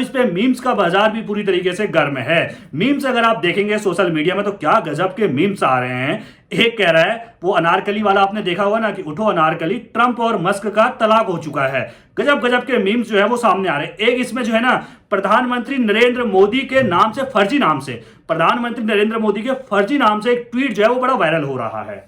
इस पे मीम्स का बाजार भी पूरी तरीके से गर्म है। मीम्स अगर आप देखेंगे सोशल मीडिया में तो क्या गजब के मीम्स आ रहे हैं। एक कह रहा है, वो अनारकली वाला आपने देखा होगा ना कि उठो अनारकली, ट्रंप और मस्क का तलाक हो चुका है। गजब गजब के मीम्स जो है वो सामने आ रहे हैं। एक इसमें जो है ना, प्रधानमंत्री नरेंद्र मोदी के नाम से, फर्जी नाम से, प्रधानमंत्री नरेंद्र मोदी के फर्जी नाम से एक ट्वीट जो है वो बड़ा वायरल हो रहा है।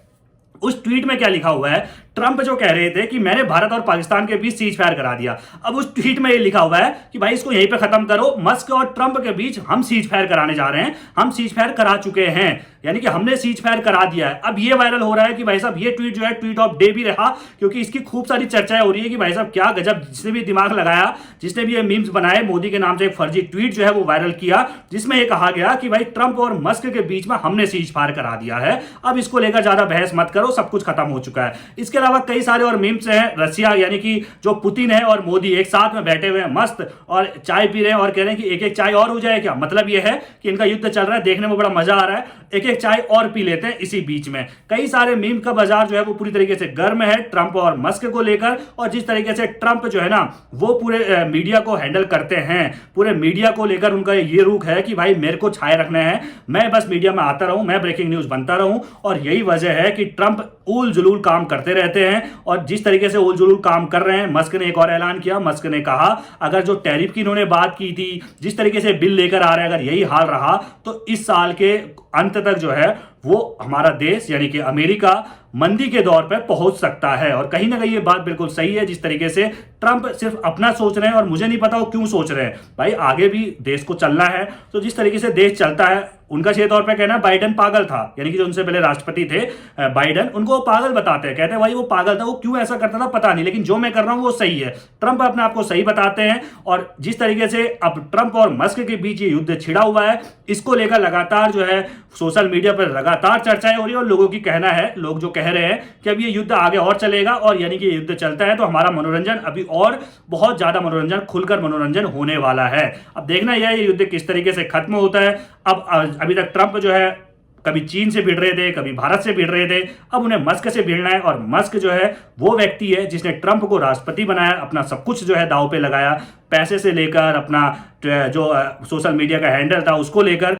उस ट्वीट में क्या लिखा हुआ है, ट्रंप जो कह रहे थे कि मैंने भारत और पाकिस्तान के बीच सीज फायर करा दिया। अब उस ट्वीट में ये लिखा हुआ है कि भाई इसको यहीं पे खत्म करो, मस्क और ट्रंप के बीच हम सीज फायर कराने जा रहे हैं, हम सीज फायर करा चुके हैं, यानी कि हमने सीज फायर करा दिया है। अब ये वायरल हो रहा है कि भाई साहब ये ट्वीट जो है ट्वीट ऑफ डे भी रहा, क्योंकि इसकी खूब सारी चर्चाएं हो रही है कि भाई साहब क्या गजब, जिसने भी दिमाग लगाया, जिसने भी ये मीम्स बनाए, मोदी के नाम से एक फर्जी ट्वीट जो है वो वायरल किया, जिसमें यह कहा गया कि भाई ट्रंप और मस्क के बीच में हमने सीज फायर करा दिया है। अब इसको लेकर ज्यादा बहस मत करो, सब कुछ खत्म हो चुका है। इसके अलावा कई सारे और मीम्स हैं। रसिया यानी कि जो पुतिन है और मोदी एक साथ में बैठे हुए हैं मस्त, और चाय पी रहे हैं और कह रहे हैं कि एक एक चाय और हो जाए क्या। मतलब यह है कि इनका युद्ध चल रहा है, देखने में बड़ा मजा आ रहा है, एक एक चाय और पी लेते हैं इसी बीच में। कई सारे मीम का बाजार जो है वो पूरी तरीके से गर्म है ट्रंप और मस्क को लेकर। और जिस तरीके से ट्रंप जो है ना वो पूरे मीडिया को हैंडल करते हैं, पूरे मीडिया को लेकर उनका ये रुख है कि भाई मेरे को छाए रखना है, मैं बस मीडिया में आता रहूं, मैं ब्रेकिंग न्यूज बनता रहूं। और यही वजह है कि ट्रंप उल जुलूल काम करते रहते हैं। और जिस तरीके से उल जुलूल काम कर रहे हैं, मस्क ने एक और ऐलान किया। मस्क ने कहा अगर जो टैरिफ की इन्होंने बात की थी, जिस तरीके से बिल लेकर आ रहे हैं, अगर यही हाल रहा तो इस साल के अंत तक जो है वो हमारा देश यानी कि अमेरिका मंदी के दौर पर पहुंच सकता है। और कहीं ना कहीं ये बात बिल्कुल सही है। जिस तरीके से ट्रंप सिर्फ अपना सोच रहे हैं, और मुझे नहीं पता वो क्यों सोच रहे हैं, भाई आगे भी देश को चलना है। तो जिस तरीके से देश चलता है, उनका सीधे तौर पे कहना है बाइडेन पागल था, यानी कि जो उनसे पहले राष्ट्रपति थे बाइडेन, उनको वो पागल बताते हैं, कहते हैं भाई वो पागल था, वो क्यों ऐसा करता था पता नहीं, लेकिन जो मैं कर रहा हूं वो सही है। ट्रंप अपने आप को सही बताते हैं। और जिस तरीके से अब ट्रंप और मस्क के बीच ये युद्ध छिड़ा हुआ है, इसको लेकर लगातार जो है सोशल मीडिया पर लगातार चर्चाएं हो रही है। और लोगों की कहना है, लोग जो कह रहे हैं कि अब ये युद्ध आगे और चलेगा, और यानी कि ये युद्ध चलता है तो हमारा मनोरंजन अभी और बहुत ज्यादा मनोरंजन, खुलकर मनोरंजन होने वाला है। अब देखना यह ये युद्ध किस तरीके से खत्म होता है। अब अभी तक ट्रंप जो है कभी चीन से भिड़ रहे थे, कभी भारत से भिड़ रहे थे, अब उन्हें मस्क से भिड़ना है। और मस्क जो है वो व्यक्ति है जिसने ट्रंप को राष्ट्रपति बनाया, अपना सब कुछ जो है दांव पे लगाया, पैसे से लेकर अपना जो सोशल मीडिया का हैंडल था उसको लेकर।